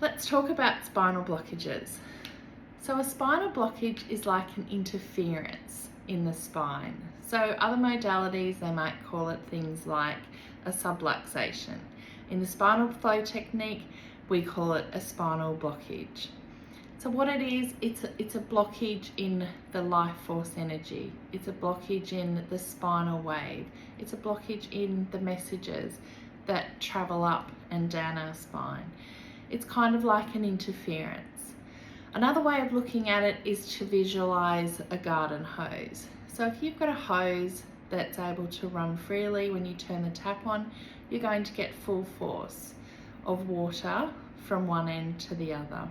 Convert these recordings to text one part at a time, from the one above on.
Let's talk about spinal blockages. So a spinal blockage is like an interference in the spine. So other modalities, they might call it things like a subluxation. In the spinal flow technique, we call it a spinal blockage. So what it is, it's a blockage in the life force energy. It's a blockage in the spinal wave. It's a blockage in the messages that travel up and down our spine. It's kind of like an interference. Another way of looking at it is to visualize a garden hose. So if you've got a hose that's able to run freely when you turn the tap on, you're going to get full force of water from one end to the other.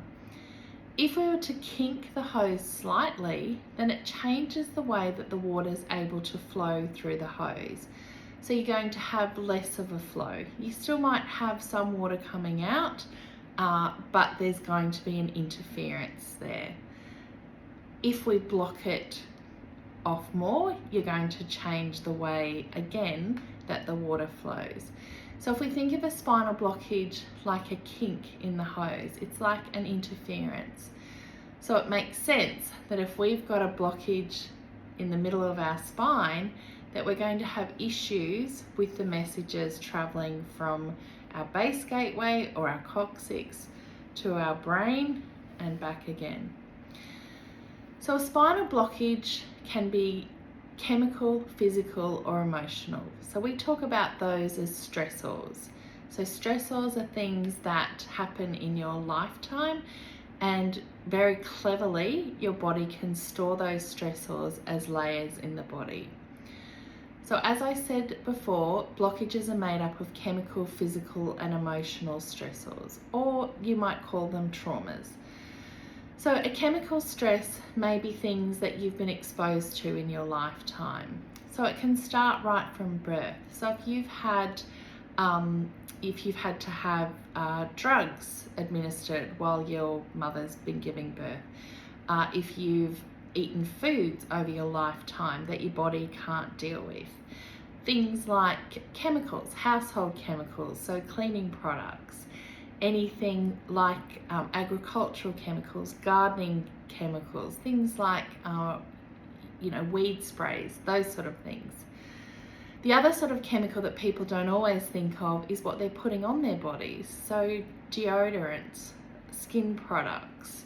If we were to kink the hose slightly, then it changes the way that the water is able to flow through the hose. So you're going to have less of a flow. You still might have some water coming out, but there's going to be an interference there. If we block it off more, you're going to change the way, again, that the water flows. So if we think of a spinal blockage like a kink in the hose, it's like an interference. So it makes sense that if we've got a blockage in the middle of our spine, that we're going to have issues with the messages traveling from our base gateway or our coccyx to our brain and back again. So a spinal blockage can be chemical, physical, or emotional. So we talk about those as stressors. So stressors are things that happen in your lifetime, and very cleverly your body can store those stressors as layers in the body. So as I said before, blockages are made up of chemical, physical, and emotional stressors, or you might call them traumas. So a chemical stress may be things that you've been exposed to in your lifetime. So it can start right from birth. So if you've had to have drugs administered while your mother's been giving birth, if you've eaten foods over your lifetime that your body can't deal with, things like chemicals, household chemicals, so cleaning products, anything like agricultural chemicals, gardening chemicals, things like weed sprays, those sort of things. The other sort of chemical that people don't always think of is what they're putting on their bodies. So deodorants, skin products,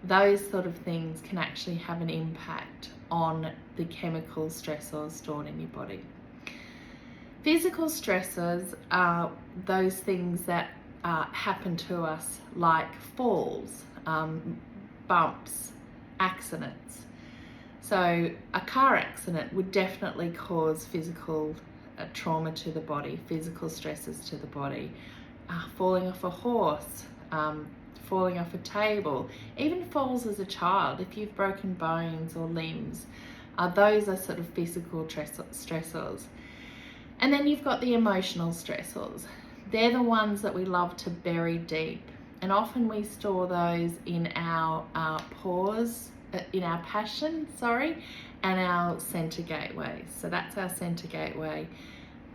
those sort of things can actually have an impact on the chemical stressors stored in your body. Physical stressors are those things that happen to us, like falls, bumps, accidents. So a car accident would definitely cause physical trauma to the body, physical stresses to the body. Falling off a horse, falling off a table, even falls as a child, if you've broken bones or limbs, those are sort of physical stressors. And then you've got the emotional stressors. They're the ones that we love to bury deep, and often we store those in our passion, and our center gateway. So that's our center gateway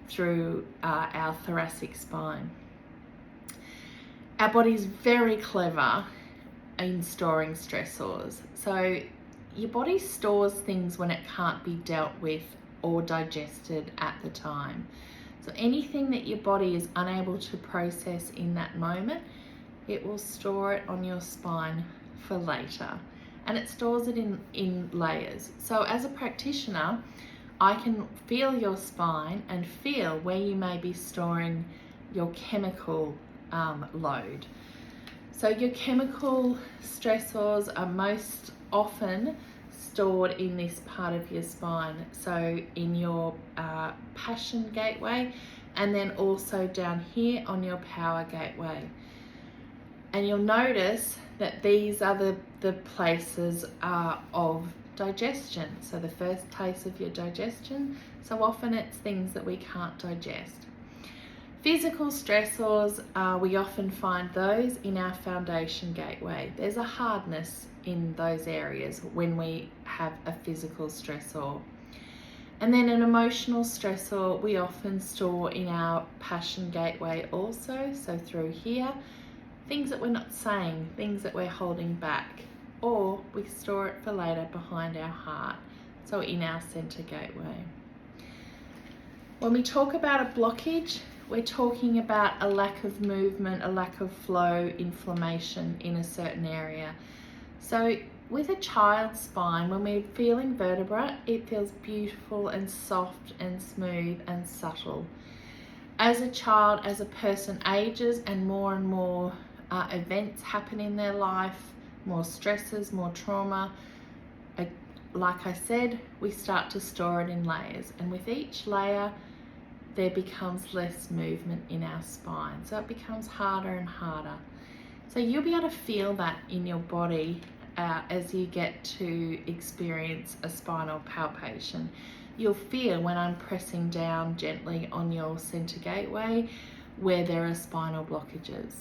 through our thoracic spine. Our body's very clever in storing stressors. So your body stores things when it can't be dealt with or digested at the time. So anything that your body is unable to process in that moment, it will store it on your spine for later. And it stores it in layers. So as a practitioner, I can feel your spine and feel where you may be storing your chemical load. So your chemical stressors are most often stored in this part of your spine, so in your passion gateway, and then also down here on your power gateway. And you'll notice that these are the places of digestion, so the first place of your digestion. So often it's things that we can't digest. Physical stressors, we often find those in our foundation gateway. There's a hardness in those areas when we have a physical stressor. And then an emotional stressor we often store in our passion gateway also, so through here, things that we're not saying, things that we're holding back, or we store it for later behind our heart, so in our center gateway. When we talk about a blockage, we're talking about a lack of movement, a lack of flow, inflammation in a certain area. So with a child's spine, when we're feeling vertebra, it feels beautiful and soft and smooth and subtle. As a child, as a person ages and more events happen in their life, more stresses, more trauma, like I said, we start to store it in layers, and with each layer there becomes less movement in our spine, so it becomes harder and harder. So you'll be able to feel that in your body as you get to experience a spinal palpation. You'll feel when I'm pressing down gently on your center gateway where there are spinal blockages.